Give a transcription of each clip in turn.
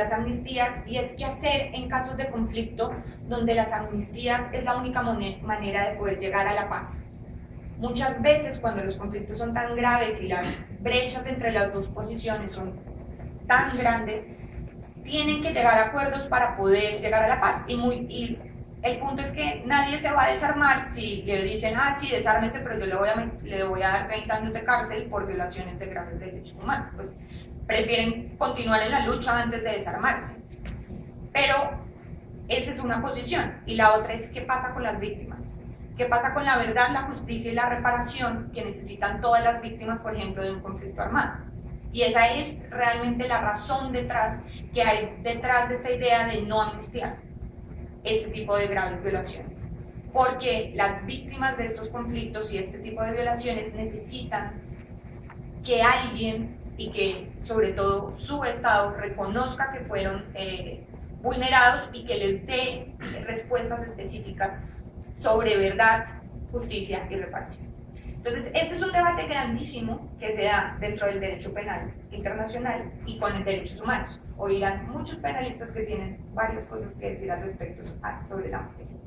las amnistías, y es qué hacer en casos de conflicto donde las amnistías es la única manera de poder llegar a la paz. Muchas veces cuando los conflictos son tan graves y las brechas entre las dos posiciones son tan grandes, tienen que llegar a acuerdos para poder llegar a la paz. Y el punto es que nadie se va a desarmar si le dicen, ah, sí, desármese, pero yo le voy a dar 30 años de cárcel por violaciones de graves derechos humanos. Pues prefieren continuar en la lucha antes de desarmarse. Pero esa es una posición. Y la otra es qué pasa con las víctimas. ¿Qué pasa con la verdad, la justicia y la reparación que necesitan todas las víctimas, por ejemplo, de un conflicto armado? Y esa es realmente la razón detrás que hay detrás de esta idea de no amnistiar este tipo de graves violaciones. Porque las víctimas de estos conflictos y este tipo de violaciones necesitan que alguien, y que sobre todo su Estado, reconozca que fueron vulnerados y que les dé respuestas específicas sobre verdad, justicia y reparación. Entonces, este es un debate grandísimo que se da dentro del derecho penal internacional y con los derechos humanos. Oirán muchos penalistas que tienen varias cosas que decir al respecto sobre la materia.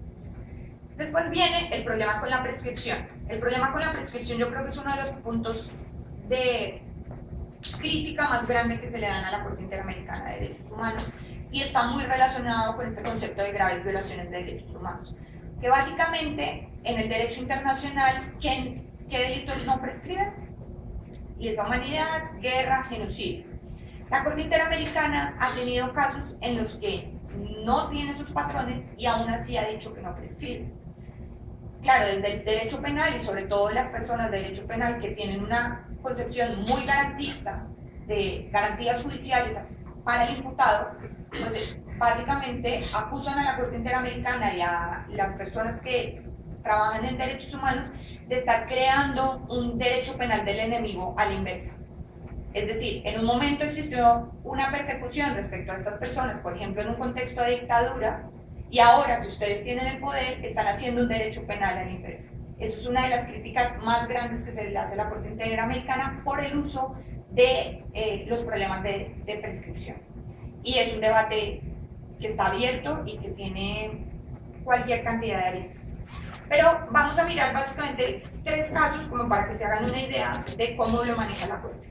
Después viene el problema con la prescripción. El problema con la prescripción yo creo que es uno de los puntos de crítica más grande que se le dan a la Corte Interamericana de Derechos Humanos, y está muy relacionado con este concepto de graves violaciones de derechos humanos. Que básicamente en el derecho internacional, ¿qué delitos no prescriben? Lesa humanidad, guerra, genocidio. La Corte Interamericana ha tenido casos en los que no tiene sus patrones y aún así ha dicho que no prescribe. Claro, desde el derecho penal y sobre todo las personas de derecho penal que tienen una concepción muy garantista de garantías judiciales para el imputado, pues básicamente acusan a la Corte Interamericana y a las personas que trabajan en derechos humanos de estar creando un derecho penal del enemigo a la inversa. Es decir, en un momento existió una persecución respecto a estas personas, por ejemplo en un contexto de dictadura, y ahora que ustedes tienen el poder, están haciendo un derecho penal a la inversa. Eso es una de las críticas más grandes que se le hace a la Corte Interamericana por el uso de los problemas de prescripción. Y es un debate que está abierto y que tiene cualquier cantidad de aristas. Pero vamos a mirar básicamente tres casos como para que se hagan una idea de cómo lo maneja la Corte.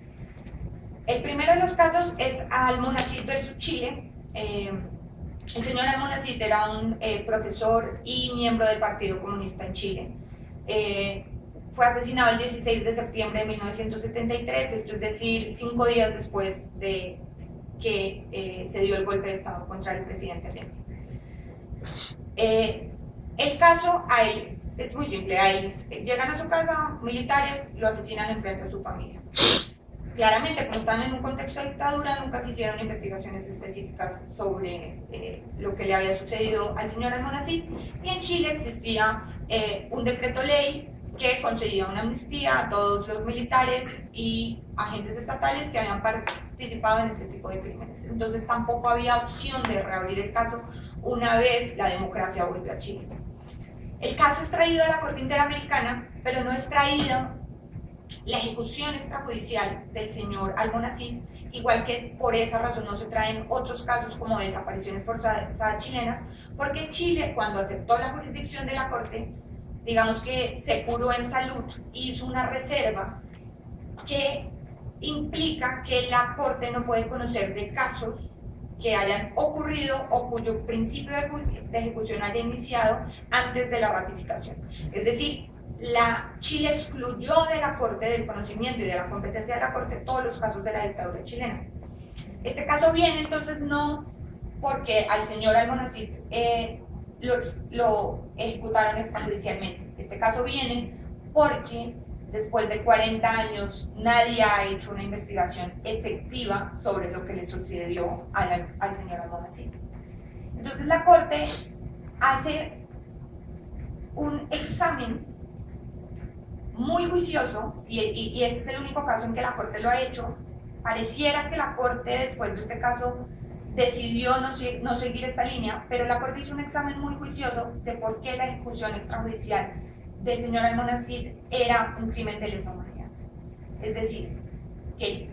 El primero de los casos es Almonacid versus Chile. El señor Almonacid era un profesor y miembro del Partido Comunista en Chile. Fue asesinado el 16 de septiembre de 1973, esto es decir, 5 días después de que se dio el golpe de Estado contra el presidente Allende. El caso a él es muy simple, a él llegan a su casa militares, lo asesinan enfrente a su familia. Claramente, como están en un contexto de dictadura, nunca se hicieron investigaciones específicas sobre lo que le había sucedido al señor Almonacid, y en Chile existía un decreto ley que concedía una amnistía a todos los militares y agentes estatales que habían participado en este tipo de crímenes. Entonces tampoco había opción de reabrir el caso una vez la democracia volvió a Chile. El caso es traído a la Corte Interamericana, pero no es traído la ejecución extrajudicial del señor Almonacid, igual que por esa razón no se traen otros casos como desapariciones forzadas chilenas, porque Chile, cuando aceptó la jurisdicción de la Corte, digamos que se curó en salud, hizo una reserva que implica que la Corte no puede conocer de casos que hayan ocurrido o cuyo principio de ejecución haya iniciado antes de la ratificación. Es decir, Chile excluyó de la Corte, del conocimiento y de la competencia de la Corte, todos los casos de la dictadura chilena. Este caso viene entonces no porque al señor Almonacid lo ejecutaron extrajudicialmente. Este caso viene porque después de 40 años nadie ha hecho una investigación efectiva sobre lo que le sucedió al señor Almonacid. Entonces la Corte hace un examen muy juicioso, y este es el único caso en que la Corte lo ha hecho. Pareciera que la Corte después de este caso decidió no seguir esta línea, pero la Corte hizo un examen muy juicioso de por qué la ejecución extrajudicial del señor Almonacid era un crimen de lesa humanidad. Es decir, que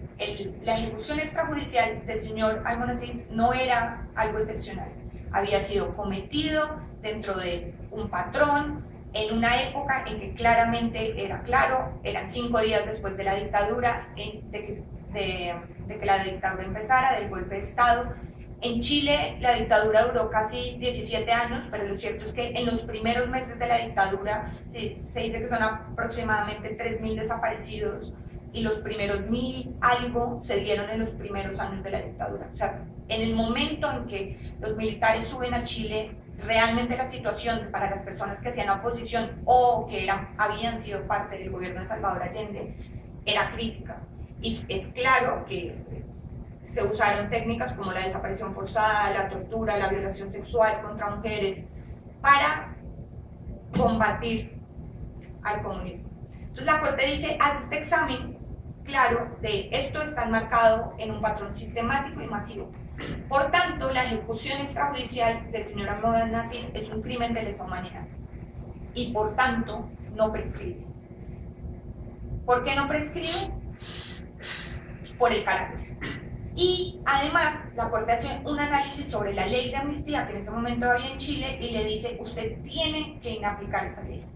la ejecución extrajudicial del señor Almonacid no era algo excepcional. Había sido cometido dentro de un patrón, en una época en que claramente era claro, eran 5 días después de la dictadura, de que la dictadura empezara, del golpe de Estado. En Chile la dictadura duró casi 17 años, pero lo cierto es que en los primeros meses de la dictadura se dice que son aproximadamente 3.000 desaparecidos, y los primeros 1.000 algo se dieron en los primeros años de la dictadura. O sea, en el momento en que los militares suben a Chile, realmente la situación para las personas que hacían oposición o que habían sido parte del gobierno de Salvador Allende era crítica. Y es claro que se usaron técnicas como la desaparición forzada, la tortura, la violación sexual contra mujeres para combatir al comunismo. Entonces la Corte dice, haz este examen claro de esto está enmarcado en un patrón sistemático y masivo. Por tanto, la ejecución extrajudicial del señor Almonacid es un crimen de lesa humanidad y por tanto no prescribe. ¿Por qué no prescribe? Por el carácter. Y además la Corte hace un análisis sobre la ley de amnistía que en ese momento había en Chile y le dice, usted tiene que inaplicar esa ley.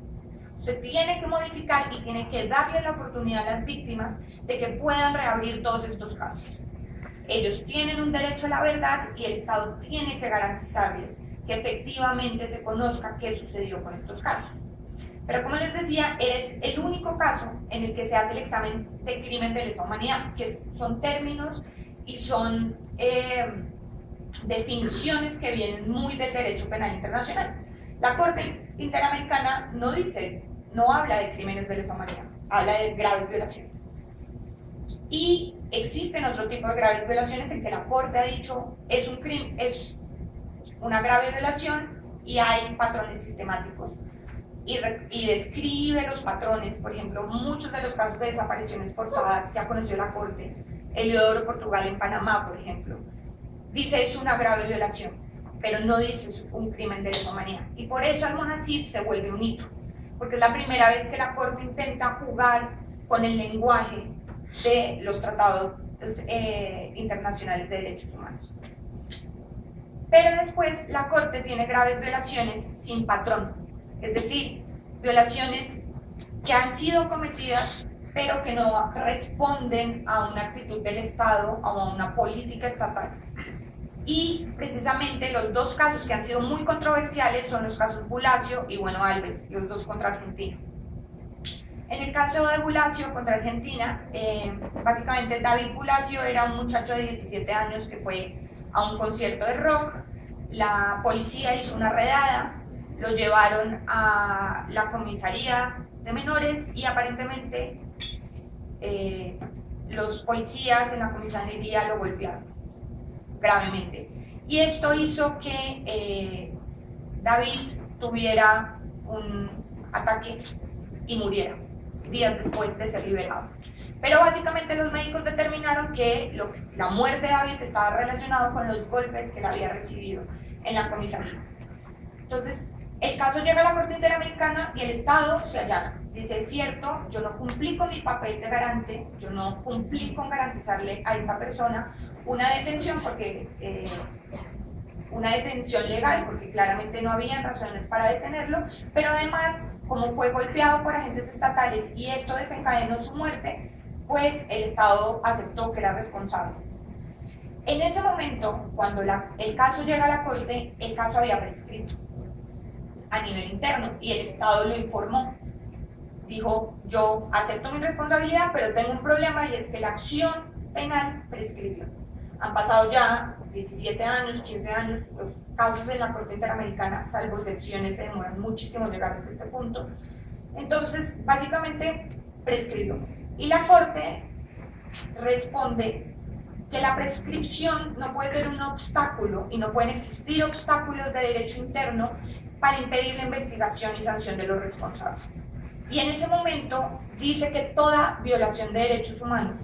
Usted tiene que modificar y tiene que darle la oportunidad a las víctimas de que puedan reabrir todos estos casos. Ellos tienen un derecho a la verdad y el Estado tiene que garantizarles que efectivamente se conozca qué sucedió con estos casos. Pero como les decía, es el único caso en el que se hace el examen de crimen de lesa humanidad, que son términos y son definiciones que vienen muy del derecho penal internacional. La Corte Interamericana no habla de crímenes de lesa humanidad, habla de graves violaciones. Y existen otro tipo de graves violaciones en que la Corte ha dicho es una grave violación y hay patrones sistemáticos. Y describe los patrones, por ejemplo, muchos de los casos de desapariciones forzadas que ha conocido la Corte, Eliodoro Portugal en Panamá, por ejemplo, dice es una grave violación, pero no dice es un crimen de lesa humanidad. Y por eso Almonacid se vuelve un hito, porque es la primera vez que la Corte intenta jugar con el lenguaje de los tratados internacionales de derechos humanos. Pero después la Corte tiene graves violaciones sin patrón, es decir, violaciones que han sido cometidas pero que no responden a una actitud del Estado o a una política estatal. Y precisamente los dos casos que han sido muy controversiales son los casos Bulacio y Bueno Alves, los dos contra Argentina. En el caso de Bulacio contra Argentina, básicamente David Bulacio era un muchacho de 17 años que fue a un concierto de rock, la policía hizo una redada, lo llevaron a la comisaría de menores y aparentemente los policías en la comisaría lo golpearon gravemente. Y esto hizo que David tuviera un ataque y muriera días después de ser liberado. Pero básicamente los médicos determinaron que la muerte de David estaba relacionado con los golpes que él había recibido en la comisaría. Entonces, el caso llega a la Corte Interamericana y el Estado se allana. Dice, es cierto, yo no cumplí con mi papel de garante, yo no cumplí con garantizarle a esta persona una detención legal, porque claramente no había razones para detenerlo, pero además, como fue golpeado por agentes estatales y esto desencadenó su muerte, pues el Estado aceptó que era responsable. En ese momento, cuando el caso llega a la Corte, el caso había prescrito a nivel interno y el Estado lo informó. Dijo, yo acepto mi responsabilidad, pero tengo un problema y es que la acción penal prescribió. Han pasado ya 17 años, 15 años, los casos en la Corte Interamericana, salvo excepciones, se demoran muchísimo llegar hasta este punto. Entonces, básicamente, prescribió. Y la Corte responde que la prescripción no puede ser un obstáculo y no pueden existir obstáculos de derecho interno para impedir la investigación y sanción de los responsables. Y en ese momento dice que toda violación de derechos humanos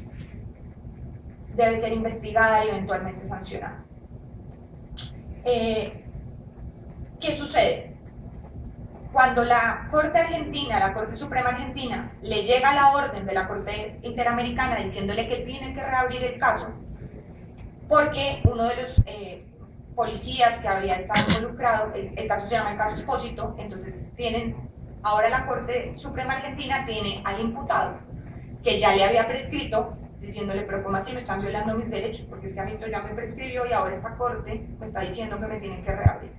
debe ser investigada y eventualmente sancionada. ¿Qué sucede? Cuando la Corte Argentina, la Corte Suprema Argentina, le llega la orden de la Corte Interamericana diciéndole que tienen que reabrir el caso, porque uno de los policías que había estado involucrado, el caso se llama el caso Expósito, entonces ahora la Corte Suprema Argentina tiene al imputado, que ya le había prescrito, diciéndole, pero ¿cómo así me están violando mis derechos? Porque es que a mí esto ya me prescribió y ahora esta Corte me está diciendo que me tienen que reabrir.